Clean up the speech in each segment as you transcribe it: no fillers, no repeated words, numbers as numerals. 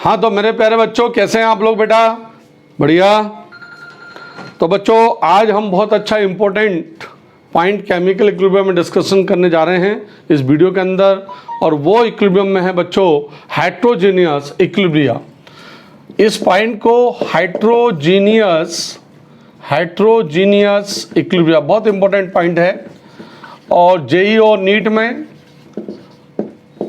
हाँ तो मेरे प्यारे बच्चों, कैसे हैं आप लोग बेटा? बढ़िया। तो बच्चों आज हम बहुत अच्छा इम्पोर्टेंट पॉइंट केमिकल इक्विलिब्रियम में डिस्कशन करने जा रहे हैं इस वीडियो के अंदर, और वो इक्विलिब्रियम में है बच्चों हेट्रोजीनियस इक्विलिब्रिया। इस पॉइंट को हेट्रोजीनियस इक्विलिब्रिया बहुत इंपॉर्टेंट पॉइंट है, और जेई और नीट में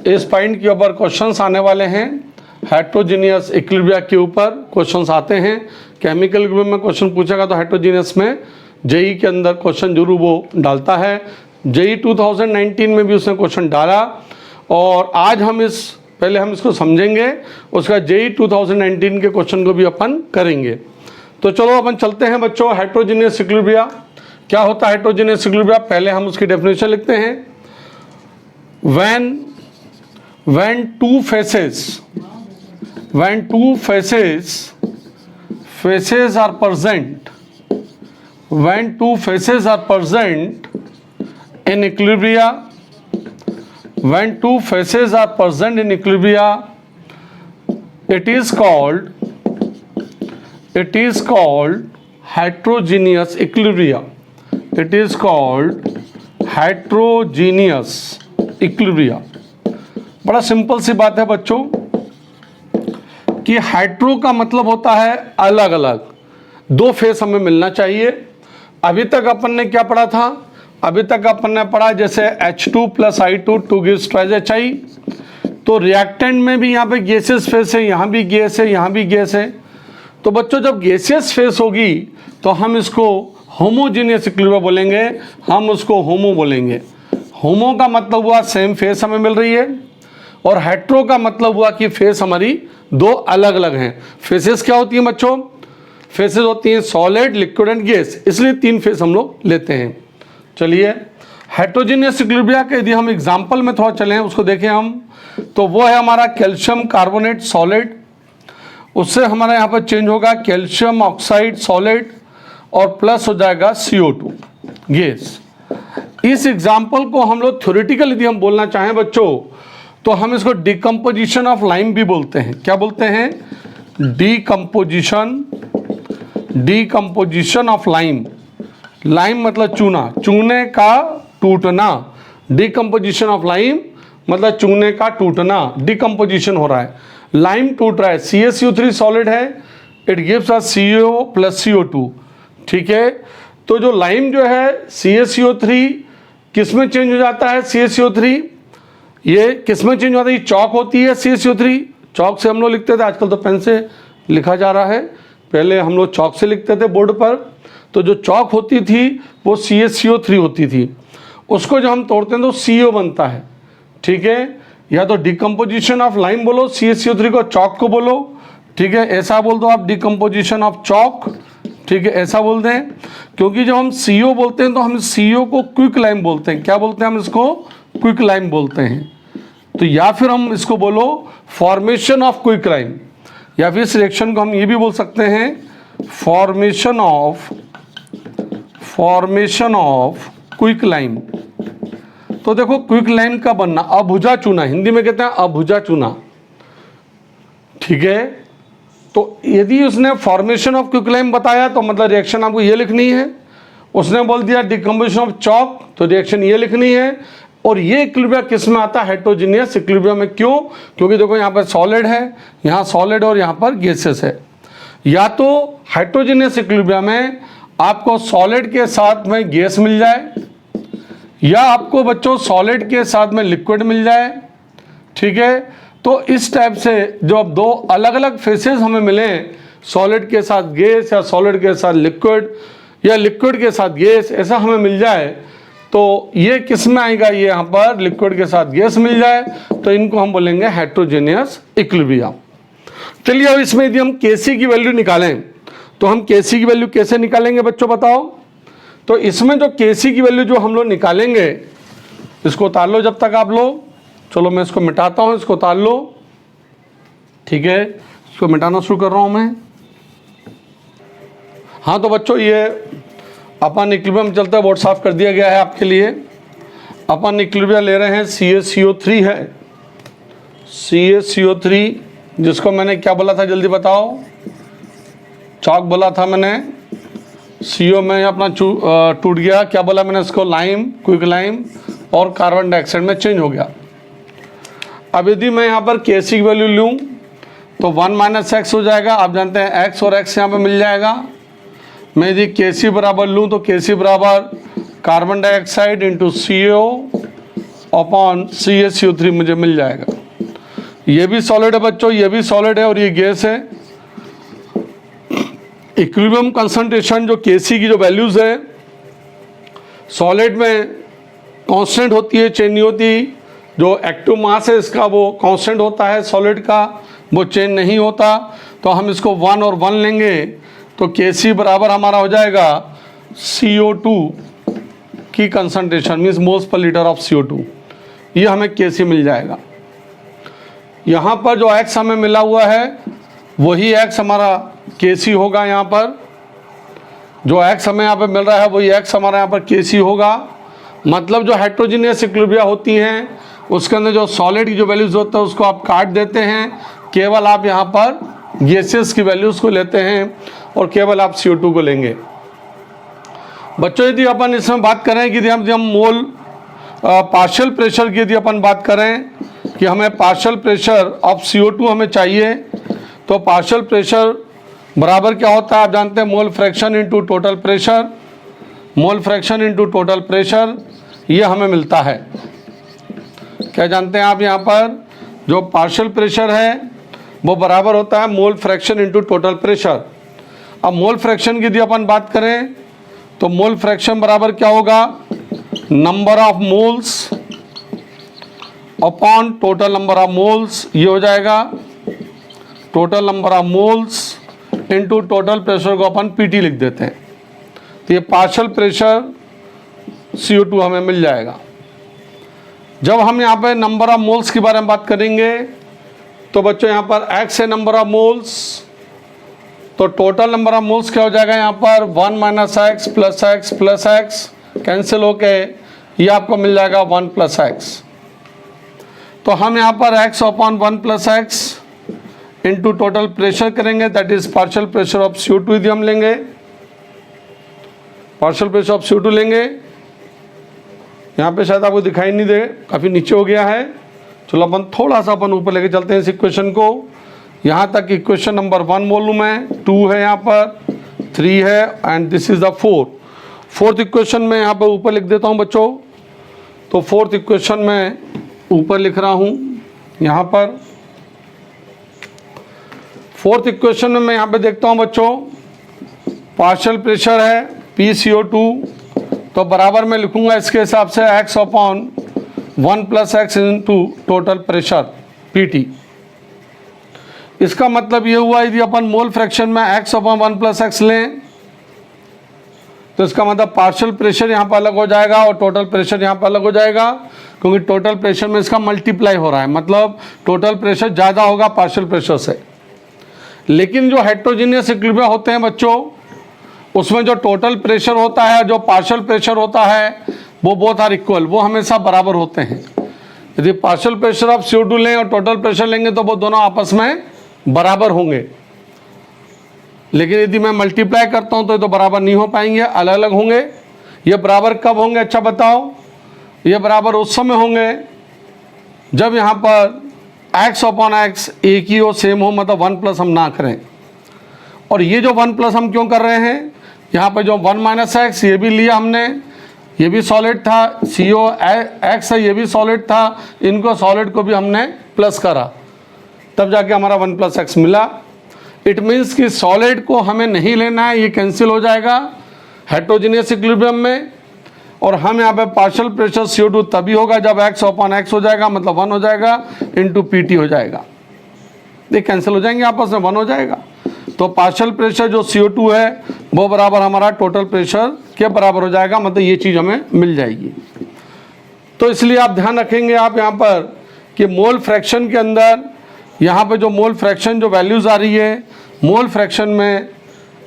इस पॉइंट के ऊपर क्वेश्चंस आने वाले हैं। हेट्रोजीनियस इक्विलिब्रिया के ऊपर क्वेश्चंस आते हैं। केमिकल इक्विलिब्रियम में क्वेश्चन पूछेगा तो हेट्रोजीनियस में जेई के अंदर क्वेश्चन जरूर वो डालता है। जेई 2019 में भी उसने क्वेश्चन डाला, और आज हम पहले हम इसको समझेंगे, उसका जेई 2019 के क्वेश्चन को भी अपन करेंगे। तो चलो अपन चलते हैं बच्चों। हेट्रोजीनियस इक्विलिब्रिया क्या होता है? हेट्रोजीनियस इक्विलिब्रिया पहले हम उसकी डेफिनेशन लिखते हैं। when two faces are present in equilibria, it is called heterogeneous equilibria. बड़ा सिंपल सी बात है बच्चों कि हेट्रो का मतलब होता है अलग अलग, दो फेस हमें मिलना चाहिए। अभी तक अपन ने क्या पढ़ा था? अभी तक अपन ने पढ़ा जैसे H2 + I2 2 gives twice HI। तो रिएक्टेंट में भी यहाँ पे गैसियस फेस है, यहाँ भी गैस है, यहाँ भी गैस है। तो बच्चों जब गैसियस फेस होगी तो हम इसको होमोजीनियस इक्विलिब्रियम बोलेंगे, हम उसको होमो बोलेंगे। होमो का मतलब हुआ सेम फेस हमें मिल रही है, और हेट्रो का मतलब हुआ कि फेस हमारी दो अलग अलग हैं। फेसेस क्या होती हैं बच्चों? फेसेस होती हैं सॉलिड, लिक्विड एंड गैस, इसलिए तीन फेस हम लोग लेते हैं। चलिए हेट्रोजीनियस इक्विलिब्रिया के यदि हम एग्जांपल में थोड़ा चलें, उसको देखें हम, तो वो है हमारा कैल्शियम कार्बोनेट सॉलिड। उससे हमारा यहाँ पर चेंज होगा कैल्शियम ऑक्साइड सॉलिड, और प्लस हो जाएगा CO2 गैस। इस एग्जाम्पल को हम लोग थ्योरेटिकल यदि हम बोलना चाहें बच्चों, तो हम इसको डिकम्पोजिशन ऑफ लाइम भी बोलते हैं। क्या बोलते हैं? Decomposition of lime. लाइम मतलब चूना, चूने का टूटना। डिकम्पोजिशन ऑफ लाइम मतलब चूने का टूटना, डिकम्पोजिशन हो रहा है, लाइम टूट रहा है। CaCO3 सॉलिड है, it gives us CO + CO2। ठीक है, तो जो लाइम जो है CaCO3 किस में चेंज हो जाता है? CaCO3 ये किस में चेंज होता है? ये चौक होती है CaCO3। चौक से हम लोग लिखते थे, आजकल तो पेन से लिखा जा रहा है, पहले हम लोग चौक से लिखते थे बोर्ड पर। तो जो चौक होती थी वो CaCO3 होती थी, उसको जब हम तोड़ते हैं तो CO बनता है। ठीक है, या तो डिकम्पोजिशन ऑफ लाइम बोलो, CaCO3 को चौक को बोलो। ठीक है, ऐसा बोल दो आप, डिकम्पोजिशन ऑफ चौक। ठीक है, ऐसा बोल दें, क्योंकि जब हम CO बोलते हैं तो हम CO को क्विक लाइम बोलते हैं। क्या बोलते हैं? हम इसको क्विक लाइम बोलते हैं। तो या फिर हम इसको बोलो फॉर्मेशन ऑफ क्विक लाइम, या फिर इस रिएक्शन को हम ये भी बोल सकते हैं फॉर्मेशन ऑफ क्विक लाइम। तो देखो क्विक लाइम का बनना, अभुजा चूना, हिंदी में कहते हैं अभुजा चूना। ठीक है, तो यदि उसने फॉर्मेशन ऑफ क्विक लाइम बताया तो मतलब रिएक्शन आपको ये लिखनी है। उसने बोल दिया डिकम्पोजिशन ऑफ चॉक, तो रिएक्शन ये लिखनी है। और ये इक्विलिब्रिया किस में आता है? हेट्रोजीनियस इक्विलिब्रिया में। क्यों? क्योंकि देखो यहाँ पर सॉलिड है, यहाँ सॉलिड और यहाँ पर गैसेस है। या तो हेट्रोजीनियस इक्विलिब्रिया में आपको सॉलिड के साथ में गैस मिल जाए, या आपको बच्चों सॉलिड के साथ में लिक्विड मिल जाए। ठीक है, तो इस टाइप से जो अब दो अलग अलग फेसेस हमें मिले, सॉलिड के साथ गैस या सॉलिड के साथ लिक्विड या लिक्विड के साथ गैस, ऐसा हमें मिल जाए, तो ये किस में आएगा? ये यहाँ पर लिक्विड के साथ गैस मिल जाए तो इनको हम बोलेंगे हेट्रोजीनियस इक्विलिब्रिया। चलिए अब इसमें यदि हम Kc की वैल्यू निकालें तो हम Kc की वैल्यू कैसे निकालेंगे बच्चों बताओ? तो इसमें जो Kc की वैल्यू जो हम लोग निकालेंगे, इसको उतार लो जब तक आप लोग। चलो मैं इसको मिटाता हूँ, इसको उतार लो। ठीक है, इसको मिटाना शुरू कर रहा हूँ मैं। हाँ तो बच्चों ये अपन इक्विलिब्रियम चलता है, बोर्ड साफ कर दिया गया है आपके लिए। अपन इक्विलिब्रियम ले रहे हैं CaCO3 है, CaCO3 जिसको मैंने क्या बोला था, जल्दी बताओ, चौक बोला था मैंने, CO में अपना टूट गया, क्या बोला मैंने इसको, लाइम, क्विक लाइम, और कार्बन डाइऑक्साइड में चेंज हो गया। अब यदि मैं यहाँ पर Kc की वैल्यू लूँ तो 1 - x हो जाएगा। आप जानते हैं x और x यहाँ पे मिल जाएगा। मैं यदि Kc बराबर लूँ तो Kc बराबर carbon dioxide into CO upon CaCO3 मुझे मिल जाएगा। ये भी सॉलिड है बच्चों, ये भी सॉलिड है और ये गैस है। इक्विलिब्रियम कंसंट्रेशन जो Kc की जो वैल्यूज़ है सॉलिड में कांस्टेंट होती है, चेंज नहीं होती। जो एक्टिव मास है इसका वो कांस्टेंट होता है, सॉलिड का वो चेंज नहीं होता। तो हम इसको 1 और 1 लेंगे तो Kc बराबर हमारा हो जाएगा CO2 की concentration, means moles per litre of CO2, ये हमें Kc मिल जाएगा। यहाँ पर जो x हमें मिला हुआ है वही x हमारा Kc होगा। यहाँ पर जो x हमें यहाँ पर मिल रहा है वही x हमारा यहाँ पर Kc होगा। मतलब जो हेट्रोजीनियस इक्विलिब्रिया होती हैं उसके अंदर जो सॉलिड की जो वैल्यूज़ होता है उसको आप काट देते हैं, केवल आप यहाँ पर गैसेस की वैल्यूज़ को लेते हैं और केवल आप CO2 को लेंगे। बच्चों यदि अपन इसमें बात करें कि यदि हम मोल पार्शियल प्रेशर की यदि अपन बात करें कि हमें पार्शियल प्रेशर ऑफ CO2 हमें चाहिए, तो पार्शियल प्रेशर बराबर क्या होता है आप जानते हैं, mole fraction into total pressure, mole fraction into total pressure, ये हमें मिलता है। क्या जानते हैं आप, यहाँ पर जो पार्शियल प्रेशर है वो बराबर होता है mole fraction into total pressure. अब मोल फ्रैक्शन की यदि अपन बात करें तो मोल फ्रैक्शन बराबर क्या होगा, number of moles upon total number of moles, ये हो जाएगा total number of moles into total pressure को अपन PT लिख देते हैं। तो ये पार्शियल प्रेशर CO2 हमें मिल जाएगा। जब हम यहाँ पे नंबर ऑफ मोल्स के बारे में बात करेंगे तो बच्चों यहाँ पर x है नंबर ऑफ मोल्स, तो टोटल नंबर ऑफ मोल्स क्या हो जाएगा, यहाँ पर 1 - x plus x plus x cancel होके ये आपको मिल जाएगा 1 + x। तो हम यहाँ पर x upon 1 + x into total pressure करेंगे, that is partial pressure of CO2 यदि हम लेंगे, पार्शियल प्रेशर ऑफ CO2 लेंगे। यहाँ पे शायद आपको दिखाई नहीं दे, काफ़ी नीचे हो गया है। चलो अपन थोड़ा सा अपन ऊपर लेके चलते हैं इस इक्वेशन को। यहाँ तक इक्वेशन नंबर 1 मालूम है, 2 है, यहाँ पर 3 है and this is the 4th equation में यहाँ पर ऊपर लिख देता हूँ बच्चों। तो 4th इक्वेशन में ऊपर लिख रहा हूँ यहाँ पर। 4th इक्वेशन में मैं यहाँ पे देखता हूँ बच्चों, पार्शियल प्रेशर है PCO2, तो बराबर मैं लिखूंगा इसके हिसाब से x upon 1 + x into total pressure PT। इसका मतलब ये हुआ यदि अपन मोल फ्रैक्शन में x अपॉन 1 + x लें तो इसका मतलब पार्शियल प्रेशर यहाँ पर अलग हो जाएगा और टोटल प्रेशर यहाँ पर अलग हो जाएगा, क्योंकि टोटल प्रेशर में इसका मल्टीप्लाई हो रहा है, मतलब टोटल प्रेशर ज़्यादा होगा पार्शियल प्रेशर से। लेकिन जो हेट्रोजीनियस इक्विलिब्रिया होते हैं बच्चों उसमें जो टोटल प्रेशर होता है, जो पार्शियल प्रेशर होता है, वो बोथ आर इक्वल, वो हमेशा बराबर होते हैं। यदि पार्शियल प्रेशर आप CO2 लें और टोटल प्रेशर लेंगे तो वो दोनों आपस में बराबर होंगे। लेकिन यदि मैं मल्टीप्लाई करता हूं तो बराबर नहीं हो पाएंगे, अलग अलग होंगे। ये बराबर कब होंगे, अच्छा बताओ। ये बराबर उस समय होंगे जब यहाँ पर x अपॉन x एक ही हो, सेम हो, मतलब 1 + हम ना करें। और ये जो 1 + हम क्यों कर रहे हैं, यहाँ पर जो 1 - x ये भी लिया हमने, ये भी सॉलिड था, CO x है, ये भी सॉलिड था, इनको सॉलिड को भी हमने प्लस करा, तब जाके हमारा 1 + x मिला। इट मीन्स कि सॉलिड को हमें नहीं लेना है, ये कैंसिल हो जाएगा हेट्रोजीनियस इक्विलिब्रियम में। और हम यहाँ पे पार्शियल प्रेशर CO2 तभी होगा जब x अपॉन x हो जाएगा, मतलब 1 हो जाएगा इंटू PT हो जाएगा, ये कैंसिल हो जाएंगे आपस में, 1 हो जाएगा। तो पार्शियल प्रेशर जो CO2 है वो बराबर हमारा टोटल प्रेशर के बराबर हो जाएगा, मतलब ये चीज़ हमें मिल जाएगी। तो इसलिए आप ध्यान रखेंगे आप यहाँ पर कि मोल फ्रैक्शन के अंदर यहाँ पर जो मोल फ्रैक्शन जो वैल्यूज़ आ रही है, मोल फ्रैक्शन में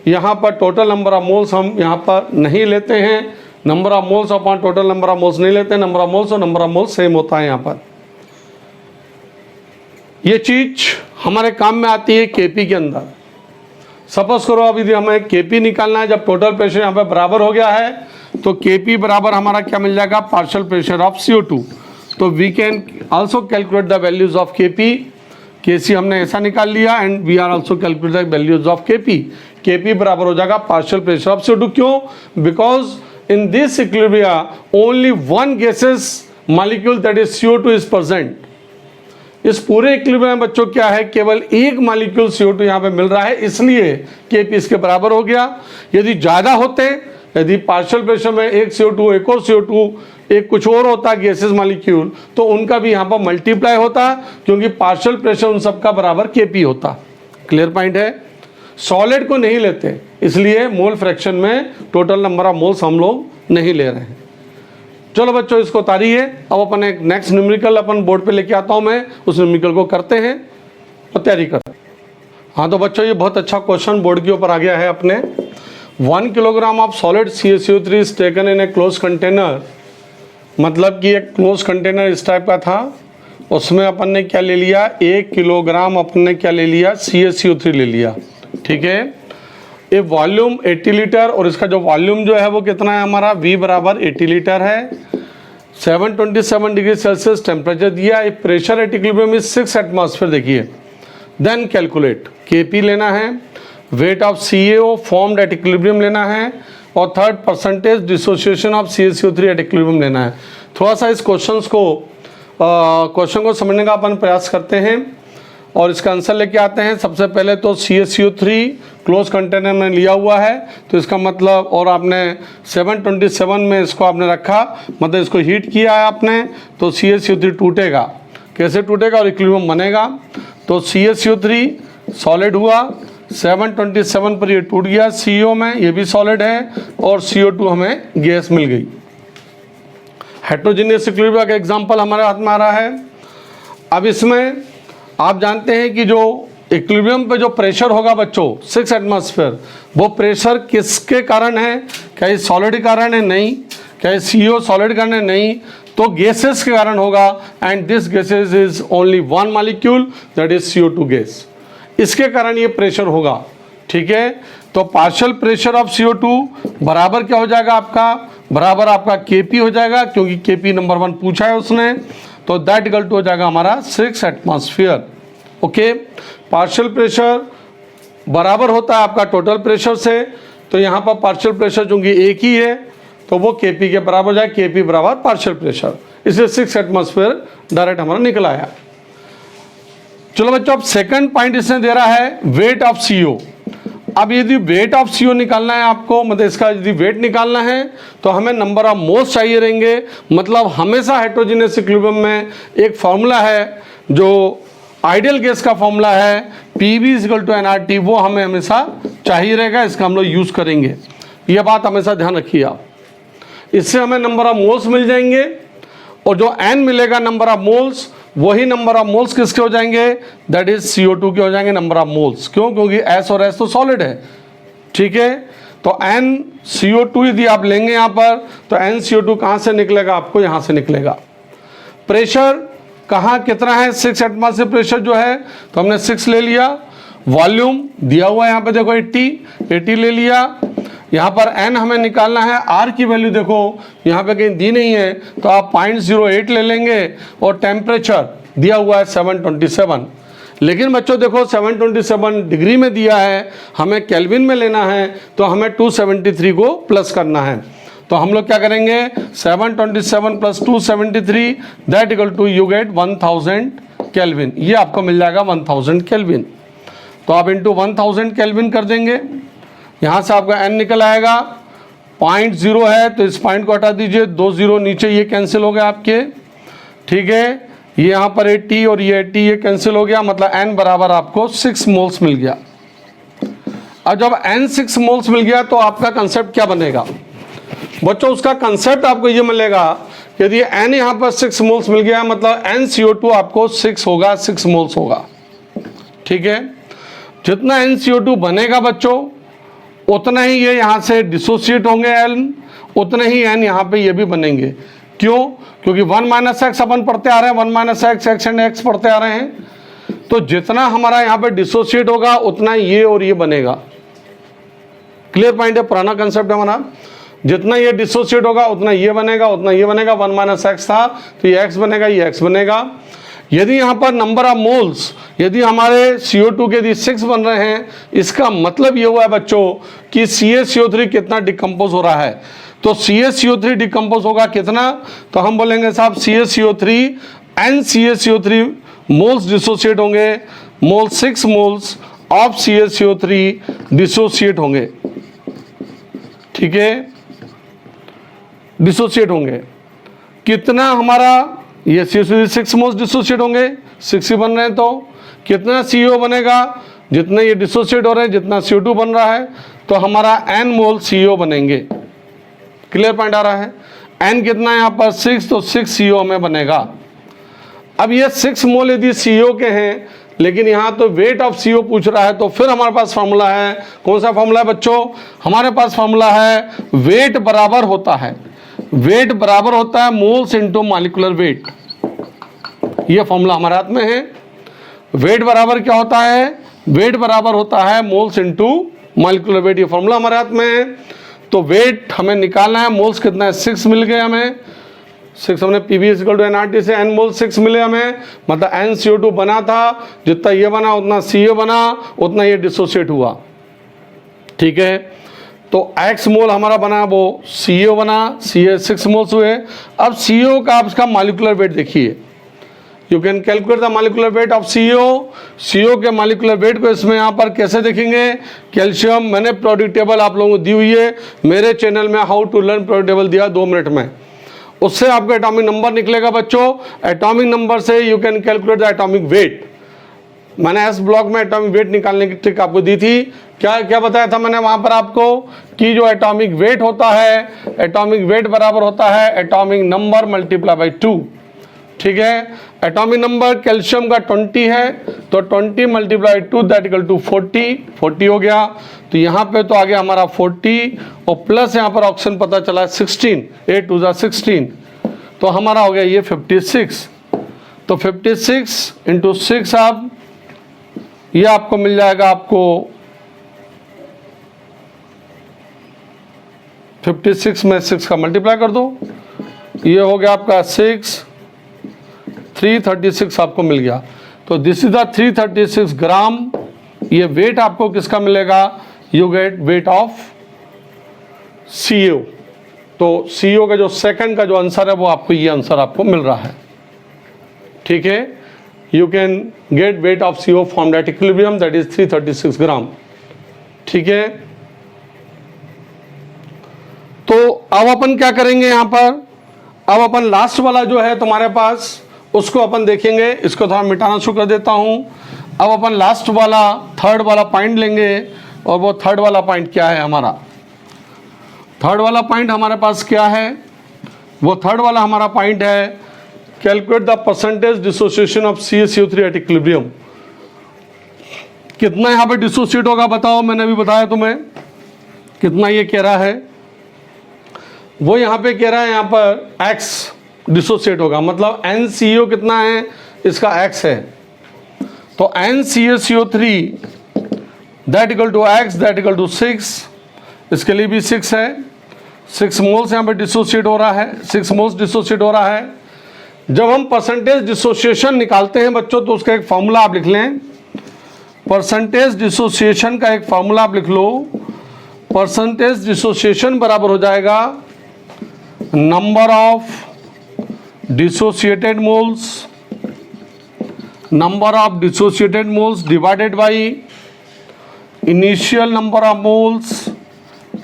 यहाँ पर टोटल नंबर ऑफ मोल्स हम यहाँ पर नहीं लेते हैं, number of moles upon total number of moles नहीं लेते, नंबर ऑफ मोल्स और नंबर ऑफ मोल्स सेम होता है यहाँ पर। ये चीज़ हमारे काम में आती है केपी के अंदर। सपोज करो अब यदि हमें केपी निकालना है, जब टोटल प्रेशर यहाँ पे बराबर हो गया है तो केपी बराबर हमारा क्या मिल जाएगा, पार्शियल प्रेशर ऑफ CO2। तो we can also calculate the values of KP. KC हमने ऐसा निकाल लिया and we are also calculate the values of KP. KP बराबर हो जाएगा पार्शियल प्रेशर ऑफ CO2। क्यों? Because in this equilibria only one gases molecule that is CO2 is present. इस पूरे इक्विलिब्रियम में बच्चों क्या है, केवल एक मॉलिक्यूल CO2 यहाँ पे मिल रहा है, इसलिए केपी इसके बराबर हो गया। यदि ज़्यादा होते, यदि पार्शियल प्रेशर में एक CO2 एक और CO2 एक कुछ और होता गैसेस मॉलिक्यूल, तो उनका भी यहाँ पर मल्टीप्लाई होता, क्योंकि पार्शियल प्रेशर उन सबका बराबर केपी होता। क्लियर पॉइंट है? सॉलिड को नहीं लेते, इसलिए मोल फ्रैक्शन में टोटल नंबर ऑफ मोल्स हम लोग नहीं ले रहे हैं। चलो बच्चों इसको उतारिए। अब अपन एक नेक्स्ट न्यूमेरिकल अपन बोर्ड पे लेके आता हूँ मैं, उस न्यूमेरिकल को करते हैं और तैयारी करते हैं। हाँ तो बच्चों ये बहुत अच्छा क्वेश्चन बोर्ड के ऊपर आ गया है अपने। 1 kilogram of solid CaCO3 is taken in A close container. मतलब कि एक क्लोज कंटेनर इस टाइप का था, उसमें अपन ने क्या ले लिया, 1 किलोग्राम अपन ने क्या ले लिया, CaCO3 ले लिया। ठीक है, ये वॉल्यूम 80 लीटर और इसका जो वॉल्यूम जो है वो कितना है हमारा, V बराबर 80 लीटर है। 727 डिग्री सेल्सियस टेम्परेचर दिया। ये pressure at equilibrium is 6 atmosphere. देखिए देन कैलकुलेट केपी लेना है, weight of CaO formed at equilibrium लेना है, और third percentage dissociation of CaCO3 at equilibrium लेना है। थोड़ा सा इस क्वेश्चन को समझने का अपन प्रयास करते हैं और इसका आंसर लेके आते हैं। सबसे पहले तो CaCO3 क्लोज कंटेनर में लिया हुआ है, तो इसका मतलब, और आपने 727 में इसको आपने रखा, मतलब इसको हीट किया है आपने, तो CaCO3 टूटेगा। कैसे टूटेगा और इक्विलिब्रियम बनेगा? तो CaCO3 सॉलिड हुआ, 727 पर ये टूट गया, CO में ये भी सॉलिड है, और CO2 हमें गैस मिल गई। हेट्रोजीनियस इक्विलिब्रियम का एग्जाम्पल हमारे हाथ में आ रहा है। अब इसमें आप जानते हैं कि जो इक्विलिब्रियम पे जो प्रेशर होगा बच्चों 6 एटमॉस्फेयर, वो प्रेशर किसके कारण है? क्या ये सॉलिड के कारण है? नहीं। क्या ये CO सॉलिड कारण है? नहीं। तो गैसेस के कारण होगा, and this gases is only one molecule that is CO2 gas. इसके कारण ये प्रेशर होगा। ठीक है, तो पार्शियल प्रेशर ऑफ CO2 बराबर क्या हो जाएगा आपका, बराबर आपका KP हो जाएगा, क्योंकि KP नंबर 1 पूछा है उसने, तो दैट इक्वल टू हो जाएगा हमारा 6 एटमॉस्फेयर। ओके, पार्शियल प्रेशर बराबर होता है आपका टोटल प्रेशर से, तो यहाँ पर पार्शियल प्रेशर चूंकि एक ही है तो वो KP के बराबर हो जाए, KP बराबर पार्शियल प्रेशर, इसलिए 6 एटमॉस्फेयर डायरेक्ट हमारा निकल आया। चलो बच्चों, अब सेकंड पॉइंट इसने दे रहा है वेट ऑफ CO। अब यदि वेट ऑफ CO निकालना है आपको, मतलब इसका यदि वेट निकालना है तो हमें नंबर ऑफ मोल्स चाहिए रहेंगे। मतलब हमेशा हेट्रोजीनियस इक्विलिब्रियम में एक फार्मूला है जो आइडियल गैस का फार्मूला है, PV = nRT, वो हमें हमेशा चाहिए रहेगा, इसका हम लोग यूज़ करेंगे। यह बात हमेशा ध्यान रखिए आप। इससे हमें नंबर ऑफ मोल्स मिल जाएंगे, और जो n मिलेगा नंबर ऑफ मोल्स, वही नंबर ऑफ मोल्स किसके हो जाएंगे, दैट इज CO2 के हो जाएंगे नंबर ऑफ मोल्स। क्यों? क्योंकि S और S तो सॉलिड है। ठीक है, तो NCO2 यदि आप लेंगे यहाँ पर, तो NCO2 कहाँ से निकलेगा, आपको यहाँ से निकलेगा। प्रेशर कहाँ कितना है, 6 एटमॉस्फेयर प्रेशर जो है, तो हमने 6 ले लिया। वॉल्यूम दिया हुआ है यहाँ पे देखो 80 ले लिया। यहाँ पर n हमें निकालना है, r की वैल्यू देखो यहाँ पे कहीं दी नहीं है, तो आप 0.08 ले लेंगे, और टेम्परेचर दिया हुआ है 727। लेकिन बच्चों देखो 727 डिग्री में दिया है, हमें केल्विन में लेना है, तो हमें 273 को प्लस करना है। तो हम लोग क्या करेंगे, 727 + 273 that equal to you get 1000 kelvin. ये आपको मिल जाएगा 1000 केल्विन। तो आप इंटू 1000 केल्विन कर देंगे, यहाँ से आपका n निकल आएगा। 0.0 है तो इस पॉइंट को हटा दीजिए, 2 0 नीचे ये कैंसिल हो गया आपके। ठीक है, ये यहाँ पर 80 और ये 80 ये कैंसिल हो गया, मतलब n बराबर आपको 6 मोल्स मिल गया। अब जब n 6 मोल्स मिल गया तो आपका कंसेप्ट क्या बनेगा बच्चों? उसका कंसेप्ट आपको ये मिलेगा, यदि n यहाँ पर 6 मोल्स मिल गया, मतलब NCO2 आपको 6 होगा, 6 मोल्स होगा। ठीक है, जितना NCO2 बनेगा बच्चों, उतना ही ये यहाँ से डिसोसिएट होंगे n, उतने ही n यहाँ पे ये भी बनेंगे। क्यों? क्योंकि 1 - x अपन पढ़ते आ रहे हैं, 1 - x, x एंड x पढ़ते आ रहे हैं। तो जितना हमारा यहाँ पे डिसोसिएट होगा उतना ये और ये बनेगा। क्लियर पॉइंट है, पुराना कंसेप्ट है हमारा। जितना ये डिसोसिएट होगा उतना ये बनेगा, उतना ये बनेगा। 1 माइनस एक्स था तो ये एक्स बनेगा, ये एक्स बनेगा। यदि यहाँ पर नंबर ऑफ मोल्स, यदि हमारे CO2 के यदि 6 बन रहे हैं, इसका मतलब ये हुआ है बच्चों कि CaCO3 कितना डिकम्पोज हो रहा है। तो CaCO3 डिकम्पोज होगा कितना, तो हम बोलेंगे साहब CaCO3 and CaCO3 moles dissociate होंगे, मोल 6 मोल्स ऑफ CaCO3 डिसोसिएट होंगे। ठीक है, डिसोसिएट होंगे। कितना हमारा ये CO3 6 मोल्स डिसोसिएट होंगे, 6 ही बन रहे हैं, तो कितना CO बनेगा, जितने ये डिसोसिएट हो रहे हैं, जितना CO2 बन रहा है, तो हमारा n मोल CO बनेंगे। क्लियर पॉइंट आ रहा है। n कितना है यहाँ पर 6, तो 6 CO हमें बनेगा। अब ये 6 मोल यदि CO के हैं, लेकिन यहाँ तो वेट ऑफ CO पूछ रहा है, तो फिर हमारे पास फार्मूला है। कौन सा फार्मूला है बच्चों, हमारे पास फार्मूला है वेट बराबर होता है, वेट बराबर होता है मोल्स इनटू मॉलिक्यूलर वेट। ये फार्मूला हमारे हाथ में है। वेट बराबर क्या होता है, वेट बराबर होता है मोल्स इनटू मॉलिक्यूलर वेट। ये फार्मूला हमारे हाथ में है। तो वेट हमें निकालना है, मोल्स कितना है 6 मिल गए हमें, 6 हमने PV = nRT से n मोल 6 मिले हमें, मतलब n CO2 बना था, जितना ये बना उतना CO बना, उतना ये डिसोसिएट हुआ। ठीक है, तो x मोल हमारा बना वो CO बना, CO 6 मोल्स हुए। अब CO का आप इसका मॉलिक्यूलर वेट देखिए, you can calculate the molecular weight of CO के मॉलिक्यूलर वेट को इसमें यहाँ पर कैसे देखेंगे, कैल्शियम मैंने प्रोडक्ट टेबल आप लोगों को दी हुई है, मेरे चैनल में how to learn product table दिया 2 मिनट में, उससे आपका एटॉमिक नंबर निकलेगा बच्चों। एटॉमिक नंबर से you can calculate the atomic weight. मैंने एस ब्लॉक में एटॉमिक वेट निकालने की ट्रिक आपको दी थी। क्या क्या बताया था मैंने वहां पर आपको, कि जो एटॉमिक वेट होता है, एटॉमिक वेट बराबर होता है एटॉमिक नंबर मल्टीप्लाई बाई 2। ठीक है, एटॉमिक नंबर कैल्शियम का 20 है, तो 20 मल्टीप्लाई 2 दैट इक्वल टू 40 हो गया। तो यहाँ पे तो आ गया हमारा 40 और प्लस यहाँ पर ऑप्शन पता चला 16, 8 2 16, तो हमारा हो गया ये 56। तो 56 इंटू 6 आप ये आपको मिल जाएगा, आपको 56 में 6 का मल्टीप्लाई कर दो, ये हो गया आपका 6, 336 आपको मिल गया। तो दिस इज द 336 ग्राम। ये वेट आपको किसका मिलेगा, you get weight of CO। तो CO का जो सेकंड का जो आंसर है वो आपको ये आंसर आपको मिल रहा है। ठीक है, you can get weight of CO from that equilibrium, that is 336 ग्राम। ठीक है, तो अब अपन क्या करेंगे यहाँ पर, अब अपन लास्ट वाला जो है तुम्हारे पास उसको अपन देखेंगे। इसको थोड़ा मिटाना शुरू कर देता हूँ। अब अपन लास्ट वाला थर्ड वाला पॉइंट लेंगे, और वो थर्ड वाला पॉइंट क्या है हमारा, थर्ड वाला पॉइंट हमारे पास क्या है, वो थर्ड वाला हमारा पॉइंट है calculate the percentage dissociation of CaCO3 at equilibrium. कितना यहाँ पे डिसोसिएट होगा बताओ, मैंने अभी बताया तुम्हें कितना ये कह रहा है, वो यहाँ पे कह रहा है यहाँ पर x डिसोसिएट होगा, मतलब NCO कितना है, इसका x है, तो NCaCO3 that equal to x that equal to 6, इसके लिए भी 6 है, 6 मोल्स यहाँ पे डिसोसिएट हो रहा है, 6 मोल्स डिसोसिएट हो रहा है। जब हम परसेंटेज डिसोसिएशन निकालते हैं बच्चों, तो उसका एक फार्मूला आप लिख लें, परसेंटेज डिसोसिएशन का एक फार्मूला आप लिख लो। परसेंटेज डिसोसिएशन बराबर हो जाएगा number of dissociated moles, number of dissociated moles divided by initial number of moles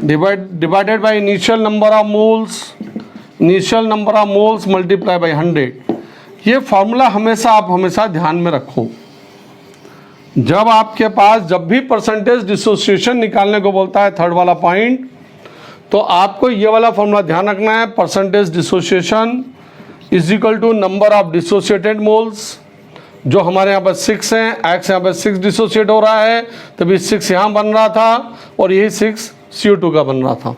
divided by initial number of moles, initial number of moles multiply by 100। ये formula हमेशा आप हमेशा ध्यान में रखो। जब आपके पास जब भी परसेंटेज डिसोसिएशन निकालने को बोलता है थर्ड वाला पॉइंट, तो आपको ये वाला फार्मूला ध्यान रखना है, percentage dissociation is equal to number of dissociated moles, जो हमारे यहाँ पर 6 हैं, x यहाँ पर 6 डिसोसिएट हो रहा है, तभी 6 यहाँ बन रहा था और यही 6 CO2 का बन रहा था।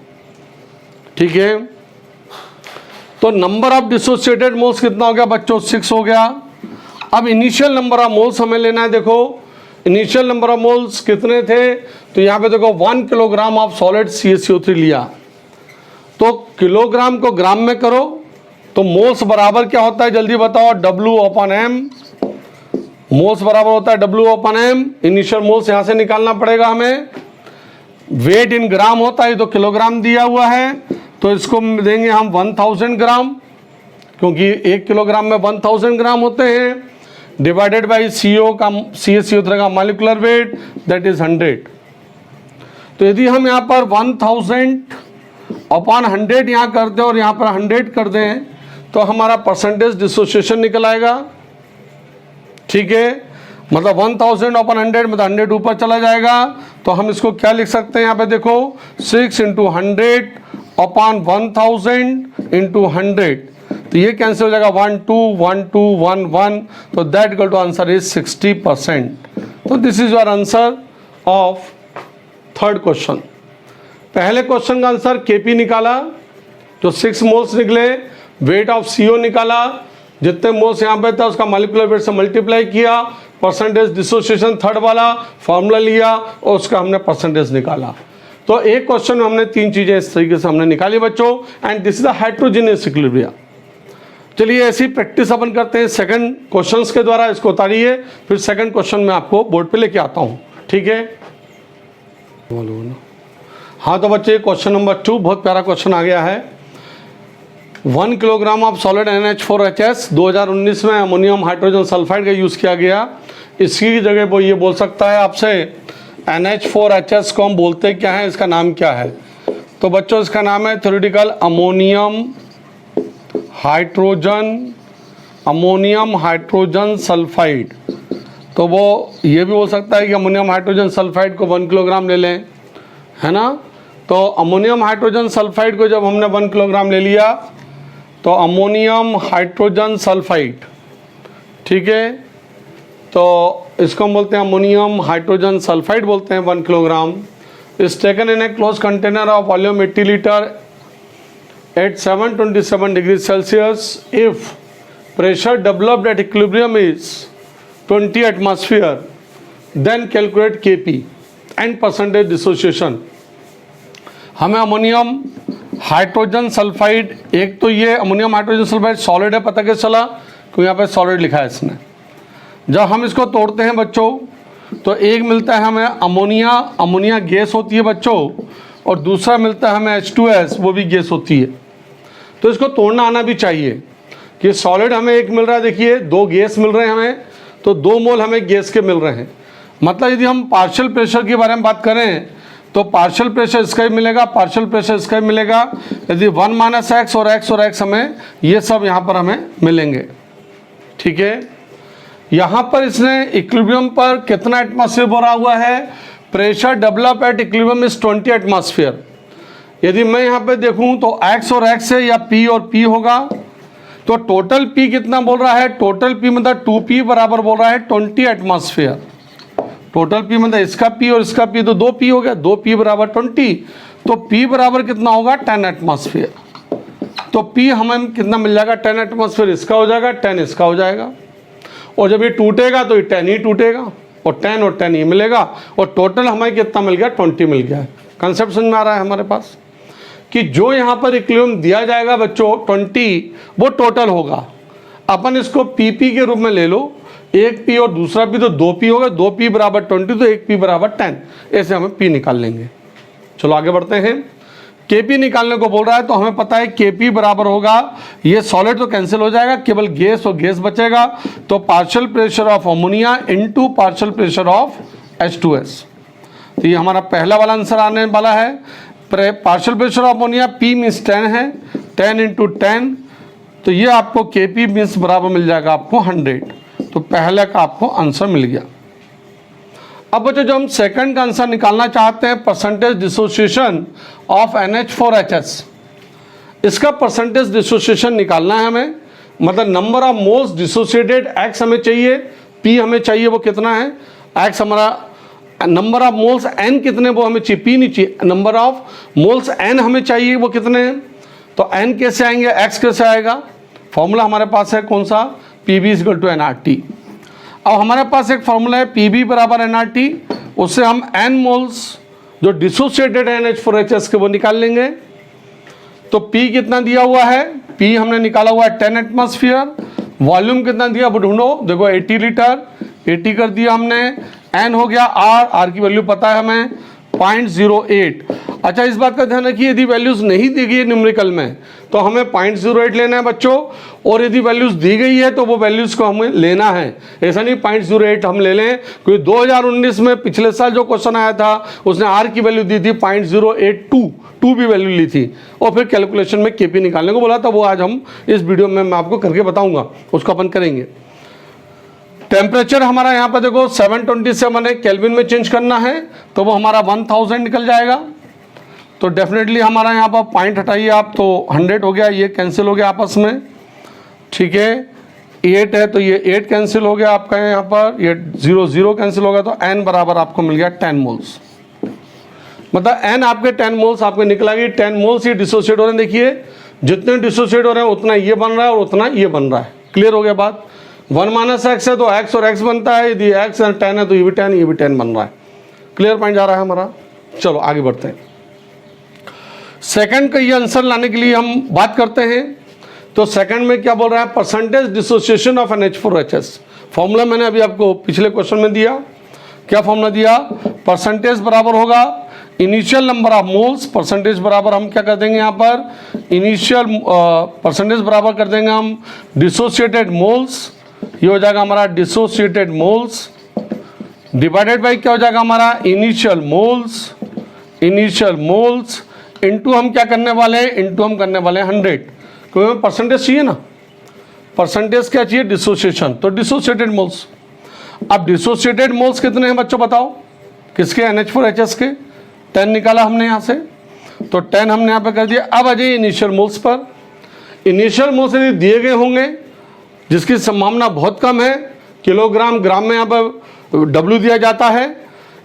ठीक है, तो नंबर ऑफ डिसोसिएटेड मोल्स कितना हो गया बच्चों, 6 हो गया। अब इनिशियल नंबर ऑफ मोल्स हमें लेना है। देखो इनिशियल नंबर ऑफ मोल्स कितने थे, तो यहाँ पे देखो 1 किलोग्राम ऑफ सॉलिड CaCO3 लिया, तो किलोग्राम को ग्राम में करो तो मोल्स बराबर क्या होता है जल्दी बताओ, W/M। मोल्स बराबर होता है W/M। इनिशियल मोल्स यहाँ से निकालना पड़ेगा हमें। वेट इन ग्राम होता है, तो किलोग्राम दिया हुआ है, तो इसको देंगे हम 1000 ग्राम, क्योंकि 1 किलोग्राम में 1000 ग्राम होते हैं, डिवाइडेड बाई CaCO3 का मॉलिक्यूलर वेट दैट इज 100। तो यदि हम यहाँ पर 1000/100 यहाँ करते हैं और यहाँ पर 100 कर दें तो हमारा परसेंटेज डिसोसिएशन निकल आएगा। ठीक है, मतलब 1000/100 मतलब 100 ऊपर चला जाएगा, तो हम इसको क्या लिख सकते हैं, यहाँ पे देखो 6 × 100/1000 × 100, तो ये कैंसिल हो जाएगा 1 2 1 2 1 1, तो that equal to answer is 60%। तो this is your answer of third question. पहले क्वेश्चन का आंसर Kp निकाला, तो 6 मोल्स निकले, वेट ऑफ CO निकाला, जितने मोल्स यहाँ पे था उसका मॉलिक्यूलर वेट से मल्टीप्लाई किया, परसेंटेज डिसोसिएशन थर्ड वाला फॉर्मूला लिया और उसका हमने परसेंटेज निकाला। तो एक क्वेश्चन में हमने 3 चीज़ें इस तरीके से हमने निकाली बच्चों, and this is the heterogeneous equilibrium. चलिए ऐसी प्रैक्टिस अपन करते हैं सेकंड क्वेश्चंस के द्वारा, इसको उतारिए, फिर सेकंड क्वेश्चन में आपको बोर्ड पे लेके आता हूँ। ठीक है, हाँ तो बच्चे क्वेश्चन नंबर 2 बहुत प्यारा क्वेश्चन आ गया है। 1 किलोग्राम ऑफ सॉलिड NH4HS 2019 में अमोनियम हाइड्रोजन सल्फाइड का यूज़ किया गया। इसकी जगह वो ये बोल सकता है आपसे NH4HS को हम बोलते क्या हैं, इसका नाम क्या है, तो बच्चों इसका नाम है थ्योरेटिकल अमोनियम हाइड्रोजन सल्फाइड। तो वो ये भी बोल सकता है कि अमोनियम हाइड्रोजन सल्फाइड को 1 किलोग्राम ले लें, है ना। तो अमोनियम हाइड्रोजन सल्फाइड को जब हमने 1 किलोग्राम ले लिया तो अमोनियम हाइड्रोजन सल्फाइड, ठीक है, तो इसको हम बोलते हैं अमोनियम हाइड्रोजन सल्फाइड बोलते हैं। 1 kilogram is taken in A close container of volume 80 litre at 727 degrees Celsius if pressure developed at equilibrium is 20 atmosphere, then calculate Kp and percentage dissociation। हमें अमोनियम हाइड्रोजन सल्फाइड, एक तो ये ammonium hydrogen sulphide solid है, पता कैसे चला, क्योंकि यहाँ पे सॉलिड लिखा है इसने। जब हम इसको तोड़ते हैं बच्चों तो एक मिलता है हमें अमोनिया गैस होती है बच्चों, और दूसरा मिलता है हमें H2S, वो भी गैस होती है। तो इसको तोड़ना आना भी चाहिए कि सॉलिड हमें एक मिल रहा है, देखिए 2 गैस मिल रहे हैं हमें, तो 2 मोल हमें गैस के मिल रहे हैं। मतलब यदि हम पार्शियल प्रेशर के बारे में बात करें तो पार्शियल प्रेशर इसका ही मिलेगा, पार्शियल प्रेशर इसका ही मिलेगा। यदि 1 - x और x हमें ये सब यहाँ पर हमें मिलेंगे। ठीक है, यहाँ पर इसने इक्विलिब्रियम पर कितना एटमॉस्फेयर भरा हुआ है, pressure develop at equilibrium is 20 atmosphere. यदि मैं यहाँ पे देखूँ तो x और x है या p और p होगा, तो टोटल p कितना बोल रहा है, टोटल p मतलब 2p बराबर बोल रहा है 20 एटमॉस्फेयर। टोटल p मतलब इसका p और इसका p, तो 2p हो गया, 2p बराबर 20, तो p बराबर कितना होगा 10 एटमॉस्फेयर। तो p हमें कितना मिल जाएगा, 10 एटमॉस्फेयर इसका हो जाएगा, 10 इसका हो जाएगा, और जब ये टूटेगा तो ये 10 ही टूटेगा, और 10 ही मिलेगा, और टोटल हमें कितना मिल गया, 20 मिल गया है। कंसेप्ट समझ में आ रहा है हमारे पास कि जो यहाँ पर इक्विलिब्रियम दिया जाएगा बच्चों 20, वो टोटल होगा। अपन इसको PP के रूप में ले लो, एक P और दूसरा P, तो 2P होगा, 2P बराबर 20, तो 1P बराबर 10, ऐसे हमें P निकाल लेंगे। चलो आगे बढ़ते हैं। Kp निकालने को बोल रहा है, तो हमें पता है Kp बराबर होगा, ये सॉलिड तो कैंसिल हो जाएगा, केवल गैस और गैस बचेगा, तो partial pressure of ammonia into partial pressure of H2S। तो ये हमारा पहला वाला आंसर आने वाला है। Partial pressure of ammonia P means 10 है, 10 × 10, तो ये आपको Kp मीन्स बराबर मिल जाएगा आपको 100। तो पहले का आपको आंसर मिल गया। अब बच्चों जो हम सेकंड का आंसर निकालना चाहते हैं, परसेंटेज डिसोसिएशन ऑफ NH4HS, इसका परसेंटेज डिसोसिएशन निकालना है हमें, मतलब number of moles dissociated x हमें चाहिए, p हमें चाहिए वो कितना है, x हमारा नंबर ऑफ मोल्स n कितने वो हमें चाहिए, p नहीं चाहिए, नंबर ऑफ मोल्स n हमें चाहिए वो कितने हैं। तो n कैसे आएंगे, x कैसे आएगा, फॉर्मूला हमारे पास है कौन सा, Pb = nRT। अब हमारे पास एक फॉर्मूला है पी बी बराबर एन आर टी, उससे हम एन मोल्स जो डिसोसिएटेड है NH4HS के वो निकाल लेंगे। तो P कितना दिया हुआ है, P हमने निकाला हुआ है 10 एटमॉस्फेयर। वॉल्यूम कितना दिया वो ढूंढो, देखो 80 लीटर, 80 कर दिया हमने। N हो गया R की वैल्यू पता है हमें 0.08। अच्छा इस बात का ध्यान रखिए, यदि वैल्यूज नहीं दी गई है न्यूमेरिकल में तो हमें 0.08 लेना है बच्चों, और यदि वैल्यूज दी गई है तो वो वैल्यूज को हमें लेना है। ऐसा नहीं 0.08 हम ले लें, क्योंकि 2019 में पिछले साल जो क्वेश्चन आया था उसने R की वैल्यू दी थी 0.082 भी वैल्यू ली थी, और फिर कैलकुलेशन में KP निकालने को बोला था। वो आज हम इस वीडियो में मैं आपको करके बताऊंगा, उसको अपन करेंगे। टेम्परेचर हमारा यहाँ पर देखो 727 है, केल्विन में चेंज करना है तो वो हमारा 1000 निकल जाएगा। तो डेफिनेटली हमारा यहाँ पर पॉइंट हटाइए आप, तो 100 हो गया, ये कैंसिल हो गया आपस में, ठीक है। 8 है तो ये 8 कैंसिल हो गया आपका यहाँ पर, ये 0 कैंसिल हो गया, तो N बराबर आपको मिल गया 10 मोल्स। मतलब N आपके 10 मोल्स आपको निकला गई। 10 मोल्स ये डिसोसिएट हो रहे हैं, देखिए जितने डिसोसिएट हो रहे हैं उतना ये बन रहा है और उतना ये बन रहा है। क्लियर हो गया बात। 1 - x है तो x और x बनता है, यदि x और 10 है तो ये भी 10 बन रहा है। क्लियर पॉइंट जा रहा है हमारा। चलो आगे बढ़ते हैं। सेकंड का ये आंसर लाने के लिए हम बात करते हैं। तो सेकंड में क्या बोल रहा है, percentage dissociation of NH4HS। Formula मैंने अभी आपको पिछले क्वेश्चन में दिया। क्या फॉर्मूला दिया, परसेंटेज बराबर होगा initial number of moles, percentage बराबर हम क्या कर देंगे यहाँ पर, इनिशियल परसेंटेज बराबर कर देंगे हम डिसोसिएटेड मोल्स, ये हो जाएगा हमारा डिसोसिएटेड मोल्स, डिवाइडेड बाई क्या हो जाएगा हमारा इनिशियल मोल्स इनटू हम क्या करने वाले हैं, इनटू हम करने वाले हैं 100, क्योंकि हमें परसेंटेज चाहिए ना। परसेंटेज क्या चाहिए, डिसोसिएशन, तो डिसोसिएटेड मोल्स। अब डिसोसिएटेड मोल्स कितने हैं बच्चों बताओ, किसके, NH4HS के। 10 निकाला हमने यहाँ से, तो 10 हमने यहाँ पे कर दिया। अब आ जाइए initial moles per. Initial moles यदि दिए गए होंगे, जिसकी संभावना बहुत कम है, किलोग्राम ग्राम में यहाँ पर W दिया जाता है।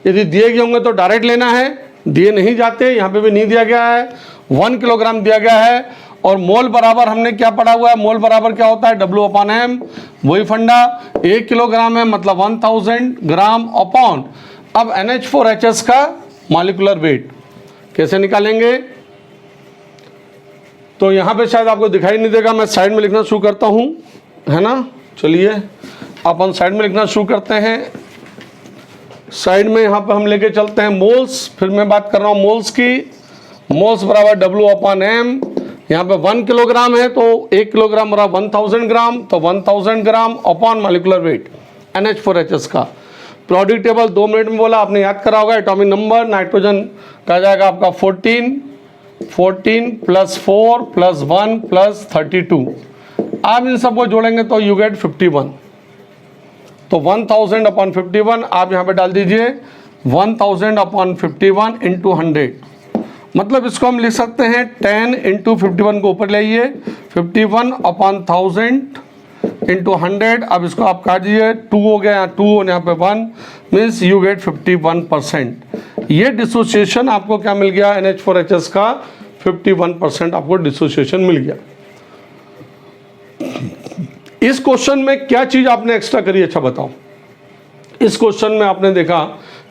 यदि दिए गए होंगे तो डायरेक्ट लेना है, दिए नहीं जाते, यहाँ पे भी नहीं दिया गया है। 1 किलोग्राम दिया गया है, और मोल बराबर हमने क्या पढ़ा हुआ है, मोल बराबर क्या होता है, W/M, वही फंडा। 1 किलोग्राम है मतलब 1000 ग्राम अपॉन, अब NH4HS का मॉलिक्यूलर वेट कैसे निकालेंगे, तो यहाँ पे शायद आपको दिखाई नहीं देगा, मैं साइड में लिखना शुरू करता हूँ, है ना। चलिए अपन साइड में लिखना शुरू करते हैं। साइड में यहाँ पे हम लेके चलते हैं मोल्स, फिर मैं बात कर रहा हूँ मोल्स की। मोल्स बराबर W/M, यहाँ पे 1 किलोग्राम है तो 1 किलोग्राम बराबर 1000 ग्राम, तो 1000 ग्राम अपॉन मॉलिक्यूलर वेट NH4HS का। प्रोडक्ट टेबल 2 मिनट में बोला, आपने याद करा होगा। एटॉमिक नंबर नाइट्रोजन का जाएगा आपका 14 + 4 + 1 + 32। आप इन सबको जोड़ेंगे तो यू गेट 51। तो 1000/51 आप यहाँ पे डाल दीजिए 1000/51 × 100, मतलब इसको हम लिख सकते हैं 10 × 51 को ऊपर ले आइए, 51/1000 × 100। अब इसको आप काट दीजिए, 2 हो गया, यहाँ 2 और यहाँ पे 1, मीन्स यू गेट 51%। ये डिसोसिएशन आपको क्या मिल गया, NH4HS का 51% आपको डिसोसिएशन मिल गया। इस क्वेश्चन में क्या चीज आपने एक्स्ट्रा करी, अच्छा बताओ। इस क्वेश्चन में आपने देखा,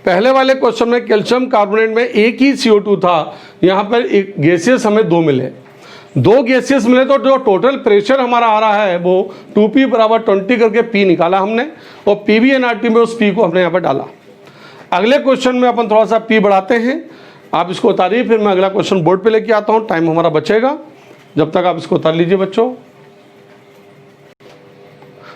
पहले वाले क्वेश्चन में कैल्शियम कार्बोनेट में एक ही CO2 था, यहाँ पर एक गैसेस हमें 2 मिले। 2 गैसेस मिले तो जो टोटल प्रेशर हमारा आ रहा है वो 2P = 20 करके P निकाला हमने, और PbNRT में उस P को हमने यहाँ पर डाला। अगले क्वेश्चन में अपन थोड़ा सा P बढ़ाते हैं, आप इसको उतारिए, फिर मैं अगला क्वेश्चन बोर्ड पे लेके आता हूँ, टाइम हमारा बचेगा, जब तक आप इसको उतार लीजिए बच्चों।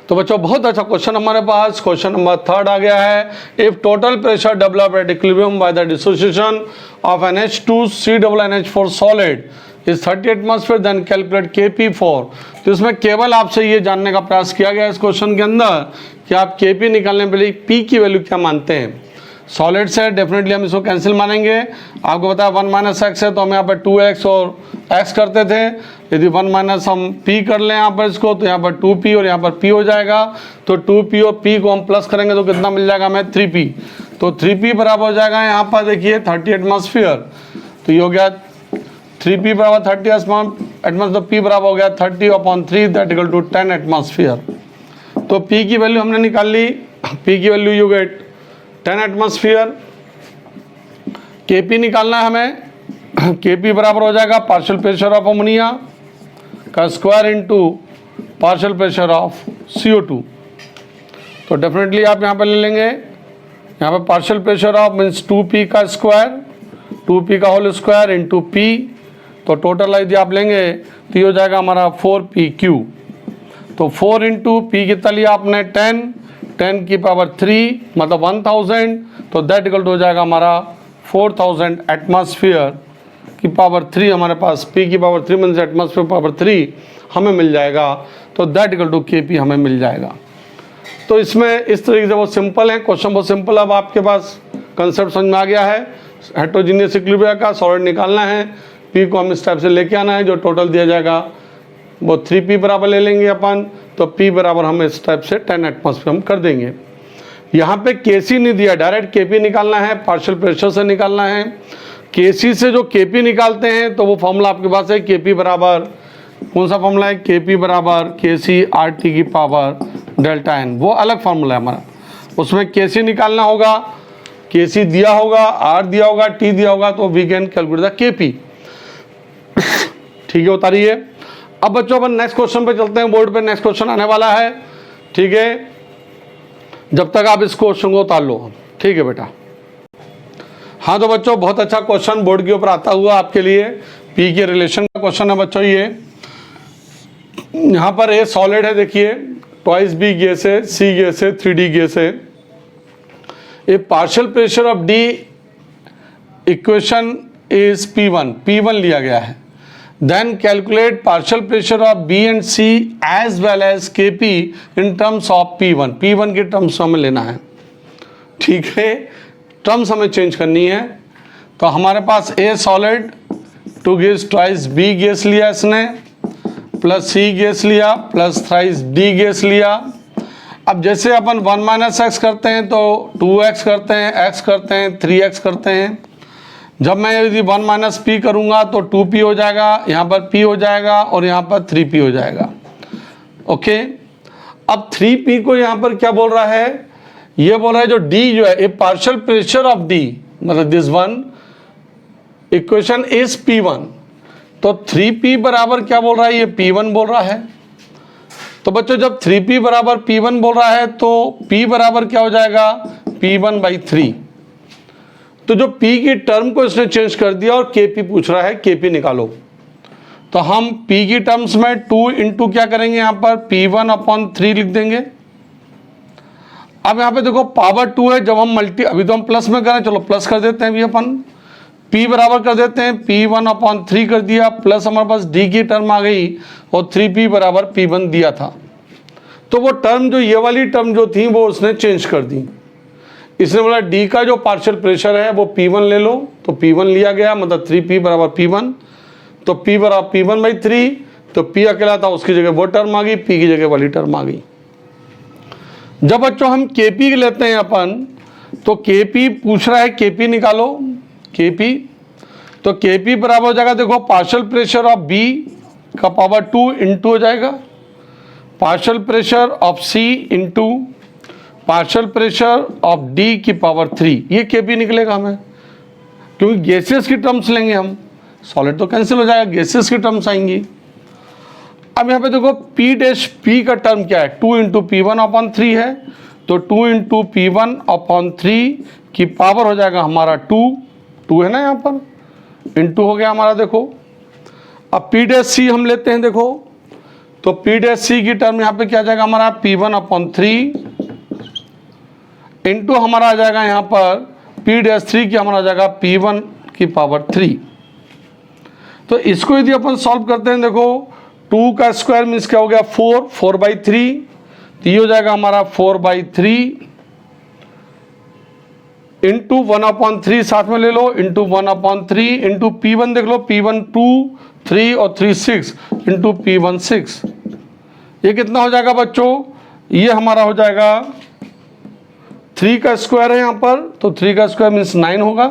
तो बच्चों बहुत अच्छा क्वेश्चन हमारे पास, क्वेश्चन नंबर 3 आ गया है। If total pressure develop at equilibrium by the dissociation of NH2CNH4 solid is 30 atmosphere, then calculate Kp4। तो इसमें केवल आपसे ये जानने का प्रयास किया गया इस क्वेश्चन के अंदर कि आप Kp निकालने के लिए P की वैल्यू क्या मानते हैं। सॉलिड से डेफिनेटली हम इसको कैंसिल मानेंगे। आपको पता है 1 - x है तो हम यहाँ पर 2x और x करते थे। यदि 1 - हम p कर लें यहाँ पर इसको, तो यहाँ पर 2p और यहाँ पर p हो जाएगा। तो 2p और p को हम प्लस करेंगे तो कितना मिल जाएगा हमें, 3p। तो 3p बराबर हो जाएगा यहाँ पर देखिए 30 एटमॉस्फेयर। तो ये हो गया 3p बराबर 30 एटमॉस्फेयर, तो p बराबर हो गया 30/3 दैट इक्वल टू 10 एटमॉस्फेयर। तो p की वैल्यू हमने निकाल ली P की value you get 10 atmosphere. Kp निकालना है हमें, Kp बराबर हो जाएगा पार्शियल प्रेशर ऑफ अमोनिया का square into partial pressure of CO2। तो डेफिनेटली आप यहाँ पे ले लेंगे, यहाँ पे partial pressure of means 2p का स्क्वायर, 2p का होल स्क्वायर इंटू p, तो टोटल यदि आप लेंगे तो ये हो जाएगा हमारा 4pq। तो 4 इंटू पी कितना लिया आपने 10 की पावर 3 मतलब 1000, तो दैट इक्वल टू हो जाएगा हमारा 4000 एटमॉस्फेयर की पावर 3 हमारे पास, p की पावर 3 मीन्स एटमॉस्फेयर पावर 3 हमें मिल जाएगा, तो दैट इक्वल टू kp हमें मिल जाएगा। तो इसमें इस तरीके से बहुत सिंपल है क्वेश्चन, बहुत सिंपल। अब आपके पास कंसेप्ट समझ में आ गया है। हेटेरोजीनियस इक्विलिब्रियम का सॉलिड निकालना है, p को हम इस टाइप से लेके आना है, जो टोटल दिया जाएगा वो 3p बराबर ले लेंगे अपन, तो p बराबर हम इस टाइप से 10 एटमॉस्फेयर हम कर देंगे। यहाँ पे kc नहीं दिया, डायरेक्ट kp निकालना है, पार्शियल प्रेशर से निकालना है। kc से जो kp निकालते हैं तो वो फॉर्मूला आपके पास है, kp बराबर कौन सा फॉर्मूला है, kp बराबर kc RT की पावर डेल्टा n, वो अलग फार्मूला है हमारा। उसमें kc निकालना होगा, kc दिया होगा, r दिया होगा, t दिया होगा, तो we can calculate the kp। ठीक है, उतारिए। अब बच्चों अपन नेक्स्ट क्वेश्चन पे चलते हैं, बोर्ड पे नेक्स्ट क्वेश्चन आने वाला है। ठीक है, जब तक आप इस क्वेश्चन को उतार लो। ठीक है बेटा। हाँ तो बच्चों बहुत अच्छा क्वेश्चन बोर्ड के ऊपर आता हुआ आपके लिए, पी के रिलेशन का क्वेश्चन है बच्चों। ये यहाँ पर ए सॉलिड है, देखिए ट्वाइस बी गैस है, सी गैस है, 3D गैस है। A partial pressure of D equation is P1 लिया गया है। Then calculate partial pressure of B and C as well as Kp in terms of P1 के terms हमें लेना है। ठीक है, टर्म्स हमें चेंज करनी है। तो हमारे पास A solid 2 gas twice B gas लिया इसने, प्लस सी गैस लिया, प्लस थ्राइस डी गैस लिया। अब जैसे अपन 1 माइनस एक्स करते हैं तो 2x करते हैं, x करते हैं, 3x करते हैं। जब मैं यदि 1 माइनस पी करूँगा तो 2p हो जाएगा, यहाँ पर p हो जाएगा और यहाँ पर 3p हो जाएगा। ओके, अब 3p को यहाँ पर क्या बोल रहा है, ये बोल रहा है जो d जो है, A partial pressure of d मतलब this one equation is P1। तो 3p बराबर क्या बोल रहा है, ये P1 बोल रहा है। तो बच्चों जब 3p बराबर P1 बोल रहा है तो p बराबर क्या हो जाएगा, P1/3। तो जो p की टर्म को इसने चेंज कर दिया और kp पूछ रहा है, kp निकालो। तो हम p की टर्म्स में 2 इंटू क्या करेंगे, यहाँ पर P1/3 लिख देंगे। अब यहाँ पे देखो पावर 2 है, जब हम अभी तो हम प्लस में करें, चलो प्लस कर देते हैं, भी अपन p बराबर कर देते हैं, P1/3 कर दिया, प्लस हमारे पास d की टर्म आ गई और 3p बराबर P1 दिया था। तो वो टर्म जो ये वाली टर्म जो थी वो उसने चेंज कर दी। इसने बोला d का जो पार्शियल प्रेशर है वो P1 ले लो, तो P1 लिया गया, मतलब 3p बराबर P1। तो p बराबर P1/3, तो p अकेला था, उसकी जगह वो टर्म आ गई, p की जगह वाली टर्म आ गई। जब बच्चों हम kp लेते हैं अपन, तो kp पूछ रहा है, kp निकालो kp। तो kp बराबर हो जाएगा, देखो पार्शियल प्रेशर ऑफ b का पावर 2 इंटू हो जाएगा partial pressure of c into partial pressure of d की पावर 3। ये kp निकलेगा हमें, क्योंकि गैसेस की टर्म्स लेंगे हम, सॉलिड तो कैंसिल हो जाएगा, गैसेस की टर्म्स आएंगी। अब यहाँ पे देखो p का टर्म क्या है, 2 इंटू P1/3 है, तो 2 इंटू P1/3 की पावर हो जाएगा हमारा 2 है ना, यहाँ पर इंटू हो गया हमारा। देखो अब P' हम लेते हैं, देखो तो P' की टर्म यहाँ पे क्या आ जाएगा हमारा, P1/3 इंटू हमारा आ जाएगा यहाँ पर P' की हमारा आ जाएगा P1 की पावर 3। तो इसको यदि अपन सॉल्व करते हैं, देखो 2 का स्क्वायर मीन्स क्या हो गया, 4/3, तो ये हो जाएगा हमारा 4/3 इंटू 1/3 साथ में ले लो, इंटू 1/3 इंटू P1 देख लो, P1 2, 3 और 3 6 इंटू P1 6। ये कितना हो जाएगा बच्चों, ये हमारा हो जाएगा 3 का स्क्वायर है यहाँ पर, तो 3 का स्क्वायर मीन्स 9 होगा।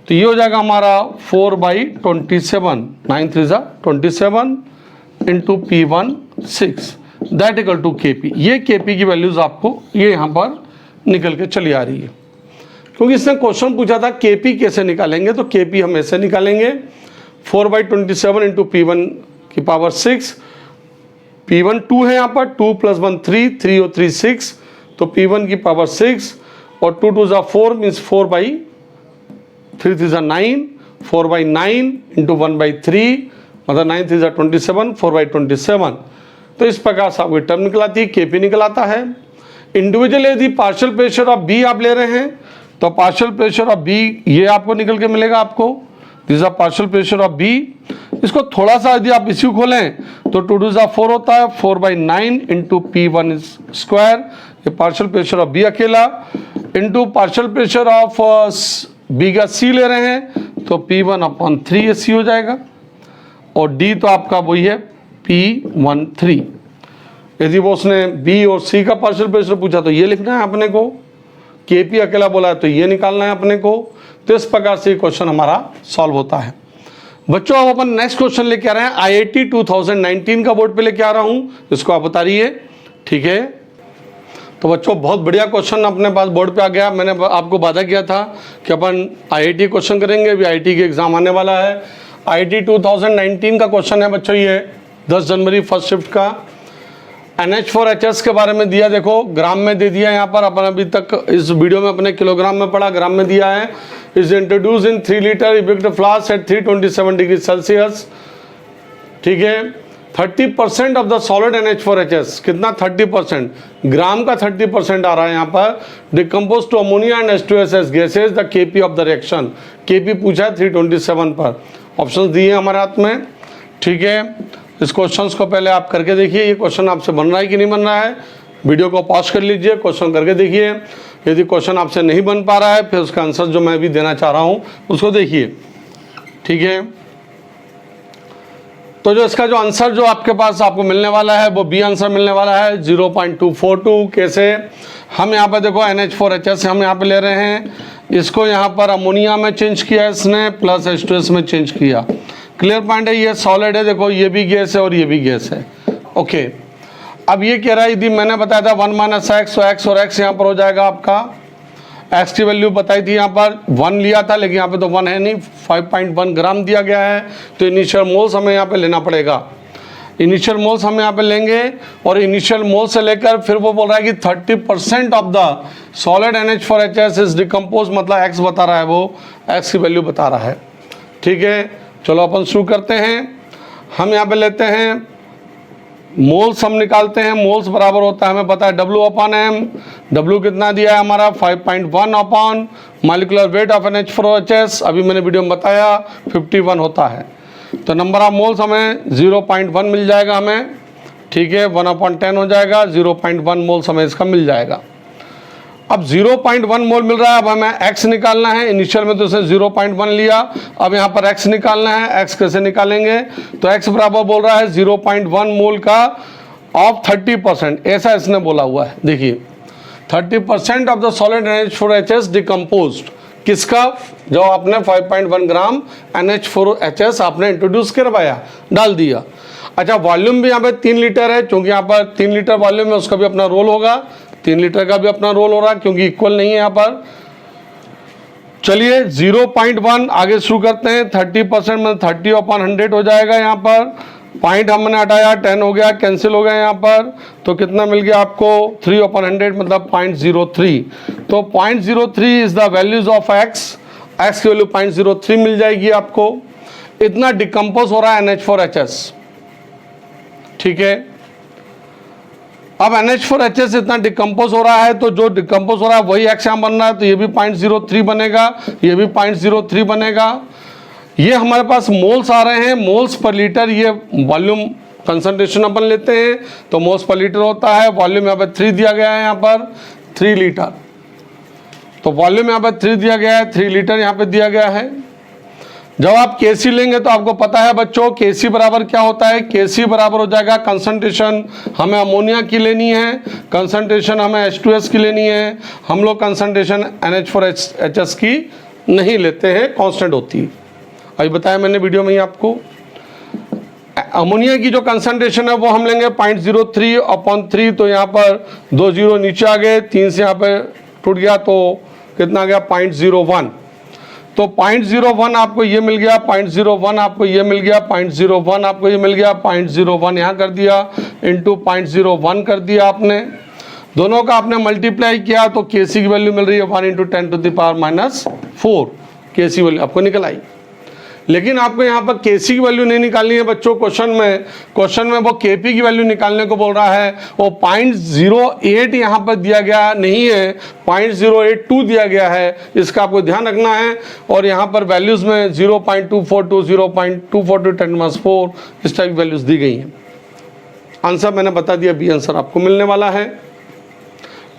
तो ये हो जाएगा हमारा 4/27, 9 3 27 into P1 6। That equal to Kp। ये Kp की वैल्यूज आपको ये यहाँ पर निकल के चली आ रही है, क्योंकि इसने क्वेश्चन पूछा था Kp कैसे निकालेंगे, तो Kp हम ऐसे निकालेंगे 4/27 इंटू P1 की पावर 6, P1 2 है यहाँ पर, 2 + 1 3, 3 और 3 6, तो P1 की पावर 6 और 2 2 = 4 मीन्स 4/3 3 = 9, 4/9 इंटू 1/3 मतलब 9 3 = 27, 4/27। तो इस प्रकार से आपकी टर्म निकल आती है, Kp निकल आता है। इंडिविजुअल यदि पार्शियल प्रेशर ऑफ B आप ले रहे हैं तो पार्शियल प्रेशर ऑफ B ये आपको निकल के मिलेगा आपको, this are partial pressure of B। इसको थोड़ा सा यदि आप इसी खोलें तो 2 2 = 4 होता है, 4/9 इंटू P1 स्क्वायर, ये पार्शियल प्रेशर ऑफ B अकेला, into partial pressure of B का C ले रहे हैं तो P1/3 ये C हो जाएगा, और D तो आपका वही है P13। यदि वो उसने B और C का पार्शियल प्रेशर पूछा तो ये लिखना है अपने को, Kp अकेला बोला है तो ये निकालना है अपने को। तो इस प्रकार से क्वेश्चन हमारा सॉल्व होता है। बच्चों अब अपन नेक्स्ट क्वेश्चन लेके आ रहे हैं, IIT 2019 का बोर्ड पे लेके आ रहा हूं, इसको आप बता रही है, ठीक है। तो बच्चों बहुत बढ़िया क्वेश्चन अपने पास बोर्ड पे आ गया। मैंने आपको वादा किया था कि अपन IIT क्वेश्चन करेंगे, अभी IIT के एग्जाम आने वाला है। IIT 2019 का क्वेश्चन है बच्चों, ये 10 जनवरी फर्स्ट शिफ्ट का। NH4HS के बारे में दिया, देखो ग्राम में दे दिया यहाँ पर, अपन अभी तक इस वीडियो में अपने किलोग्राम में पढ़ा, ग्राम में दिया है। इज इंट्रोड्यूस इन 3 लीटर इबिक्ट फ्लास्क एट 327 डिग्री सेल्सियस, ठीक है। 30% ऑफ द सॉलिड NH4HS, कितना 30%, ग्राम का 30% आ रहा है यहाँ पर, decompose to ammonia and H2SS gases, the Kp of the reaction. Kp पूछा है 327 पर, ऑप्शन दिए हमारे हाथ में, ठीक है। इस क्वेश्चन को पहले आप करके देखिए, ये क्वेश्चन आपसे बन रहा है कि नहीं बन रहा है। वीडियो को पॉज कर लीजिए, क्वेश्चन करके देखिए। यदि क्वेश्चन आपसे नहीं बन पा रहा है फिर उसका आंसर जो मैं भी देना चाह रहा हूँ उसको देखिए, ठीक है। तो जो इसका जो आंसर जो आपके पास आपको मिलने वाला है वो बी आंसर मिलने वाला है 0.242। कैसे, हम यहाँ पे देखो NH4HS हम यहाँ पे ले रहे हैं, इसको यहाँ पर अमोनिया में चेंज किया इसने, प्लस H2S में चेंज किया। क्लियर पॉइंट है, ये सॉलिड है, देखो ये भी गैस है और ये भी गैस है, ओके। अब ये कह रहा है यदि मैंने बताया था 1 - x, तो x और x यहाँ पर हो जाएगा आपका, x की वैल्यू बताई थी यहाँ पर 1 लिया था, लेकिन यहाँ पे तो 1 है नहीं, 5.1 ग्राम दिया गया है। तो इनिशियल मोल्स हमें यहाँ पे लेना पड़ेगा, इनिशियल मोल्स हम यहाँ पे लेंगे, और इनिशियल मोल से लेकर फिर वो बोल रहा है कि 30% of the solid NH4HS is decompose, मतलब x बता रहा है, वो x की वैल्यू बता रहा है, ठीक है। चलो अपन शुरू करते हैं। हम यहाँ पे लेते हैं मोल्स, हम निकालते हैं, मोल्स बराबर होता है हमें पता है W/m, W कितना दिया है हमारा 5.1 upon molecular weight of NH4HS, अभी मैंने वीडियो में बताया 51 होता है। तो नंबर ऑफ मोल्स हमें 0.1 मिल जाएगा हमें, ठीक है, 1/10 हो जाएगा, 0.1 मोल्स हमें इसका मिल जाएगा। अब 0.1 मोल मिल रहा है, अब हमें x निकालना है, इनिशियल में तो उसने 0.1 लिया, अब यहाँ पर x निकालना है। x कैसे निकालेंगे, तो x बराबर बोल रहा है 0.1 मोल का ऑफ 30%, ऐसा इसने बोला हुआ है। देखिए 30% of the solid NH4HS decomposed, किसका, जो आपने 5.1 ग्राम NH4HS आपने इंट्रोड्यूस करवाया, डाल दिया। अच्छा वॉल्यूम भी यहाँ पे 3 लीटर है, क्योंकि यहाँ पर 3 लीटर वॉल्यूम है, उसका भी अपना रोल होगा, 3 लीटर का भी अपना रोल हो रहा है, क्योंकि इक्वल नहीं है यहाँ पर। चलिए 0.1 आगे शुरू करते हैं, 30% में 30/100 हो जाएगा। यहाँ पर पॉइंट हमने हटाया, 10 हो गया, कैंसिल हो गया यहाँ पर, तो कितना मिल गया आपको 3/100 मतलब 0.03। तो 0.03 is the values of x, x की वैल्यू 0.03 मिल जाएगी आपको। इतना डिकम्पोज हो रहा है NH4HS, ठीक है। अब NH4HS इतना डिकम्पोज हो रहा है, तो जो डिकम्पोज हो रहा है वही x यहाँ बन रहा है, तो ये भी 0.03 बनेगा, ये भी 0.03 बनेगा। ये हमारे पास मोल्स आ रहे हैं, मोल्स पर लीटर, ये वॉल्यूम कंसंट्रेशन अपन लेते हैं तो मोल्स पर लीटर होता है। वॉल्यूम यहाँ पर 3 दिया गया है, यहाँ पर 3 लीटर, तो वॉल्यूम यहाँ पर 3 दिया गया है, 3 लीटर यहाँ पे दिया गया है। जब आप Kc लेंगे तो आपको पता है बच्चों Kc बराबर क्या होता है, Kc बराबर हो जाएगा कंसंट्रेशन हमें अमोनिया की लेनी है, कंसंट्रेशन हमें H2S की लेनी है, हम लोग कंसंट्रेशन NH4HS की नहीं लेते हैं, कांस्टेंट होती है। अभी बताया मैंने वीडियो में ही आपको। अमोनिया की जो कंसंट्रेशन है वो हम लेंगे 0.03/3, तो यहाँ पर 2 जीरो नीचे आ गए, 3 से यहाँ पे टूट गया तो कितना गया 0.01। तो 0.01 आपको ये मिल गया, 0.01 आपको ये मिल गया, 0.01 आपको ये मिल गया, 0.01 यहाँ कर दिया इंटू 0.01 कर दिया आपने, दोनों का आपने मल्टीप्लाई किया तो Kc की वैल्यू मिल रही है 1 × 10⁻⁴ Kc वैल्यू आपको निकल आई। लेकिन आपको यहाँ पर Kc की वैल्यू नहीं निकालनी है बच्चों, क्वेश्चन में वो Kp की वैल्यू निकालने को बोल रहा है। वो 0.08 यहाँ पर दिया गया नहीं है, 0.082 दिया गया है, इसका आपको ध्यान रखना है। और यहाँ पर वैल्यूज़ में 0.242, 0.242 10⁻⁴ इस टाइप की वैल्यूज़ दी गई हैं। आंसर मैंने बता दिया, बी आंसर आपको मिलने वाला है।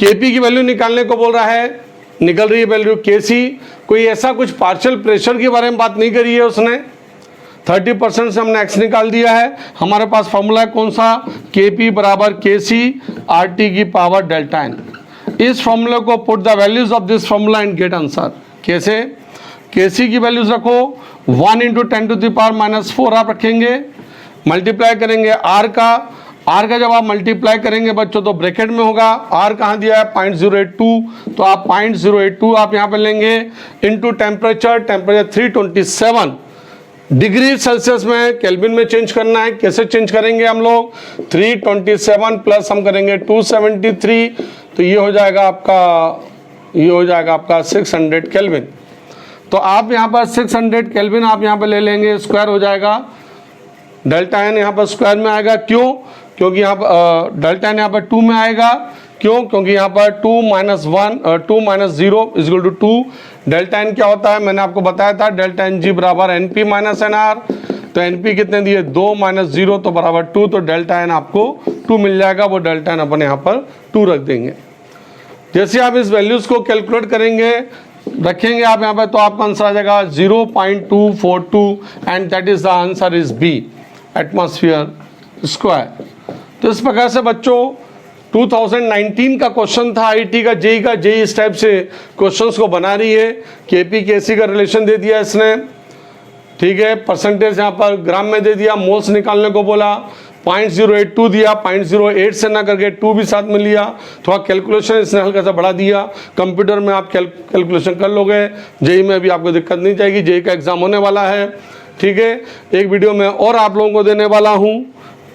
Kp की वैल्यू निकालने को बोल रहा है, निकल रही है वैल्यू Kc। कोई ऐसा कुछ पार्शियल प्रेशर के बारे में बात नहीं करी है उसने, 30% से हमने x निकाल दिया है। हमारे पास फॉर्मूला है कौन सा, Kp बराबर Kc RT की पावर डेल्टा n। इस फॉर्मूले को put the values of this formula and get answer. कैसे, Kc की वैल्यूज रखो 1 × 10⁻⁴ आप रखेंगे, मल्टीप्लाई करेंगे R का जब आप मल्टीप्लाई करेंगे बच्चों तो ब्रैकेट में होगा, R कहाँ दिया है 0.082, तो आप 0.082 आप यहाँ पे लेंगे इंटू टेम्परेचर 327 डिग्री सेल्सियस में, केल्विन में चेंज करना है। कैसे चेंज करेंगे हम लोग, 327 प्लस हम करेंगे 273, तो ये हो जाएगा आपका 600 केल्विन। तो आप यहाँ पर 600 केल्विन आप यहाँ पर ले लेंगे, स्क्वायर हो जाएगा, डेल्टा एन यहाँ पर स्क्वायर में आएगा। क्यों, क्योंकि यहाँ पर डेल्टा एन यहाँ पर 2 में आएगा। क्यों, क्योंकि यहाँ पर 2 - 0 = 2। डेल्टा एन क्या होता है, मैंने आपको बताया था, डेल्टा एन जी बराबर NP - NR। तो NP कितने दिए, 2 - 0 तो बराबर 2, तो डेल्टा एन आपको 2 मिल जाएगा। वो डेल्टा एन अपन यहाँ पर 2 रख देंगे। जैसे आप इस वैल्यूज़ को कैलकुलेट करेंगे, रखेंगे आप यहाँ पर, तो आपका आंसर आ जाएगा 0.242 and that is the answer is B, atmosphere square. तो इस प्रकार से बच्चों 2019 का क्वेश्चन था आईटी का, जेई इस टाइप से क्वेश्चंस को बना रही है। Kp Kc का रिलेशन दे दिया इसने, ठीक है, परसेंटेज यहाँ पर ग्राम में दे दिया, मोल्स निकालने को बोला, 0.082 दिया, 0.08 से ना करके 2 भी साथ में लिया, थोड़ा कैलकुलेशन इसने हल्का सा बढ़ा दिया। कंप्यूटर में आप कैलकुलेशन कर लोगे, जेई में भी आपको दिक्कत नहीं जाएगी, जेई का एग्ज़ाम होने वाला है, ठीक है। एक वीडियो में और आप लोगों को देने वाला हूँ,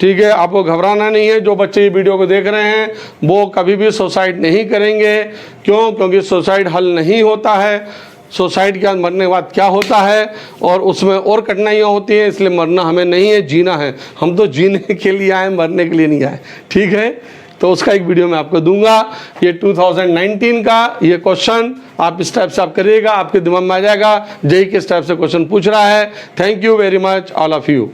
ठीक है, आपको घबराना नहीं है। जो बच्चे ये वीडियो को देख रहे हैं वो कभी भी सुसाइड नहीं करेंगे। क्यों, क्योंकि सुसाइड हल नहीं होता है। सुसाइड के बाद मरने के बाद क्या होता है और उसमें और कठिनाइयाँ होती हैं, इसलिए मरना हमें नहीं है, जीना है। हम तो जीने के लिए आए, मरने के लिए नहीं आए, ठीक है। तो उसका एक वीडियो मैं आपको दूंगा। ये 2019 का ये क्वेश्चन आप इस टाइप से आप करिएगा, आपके दिमाग में आ जाएगा जेई किस टाइप से क्वेश्चन पूछ रहा है। Thank you very much all of you.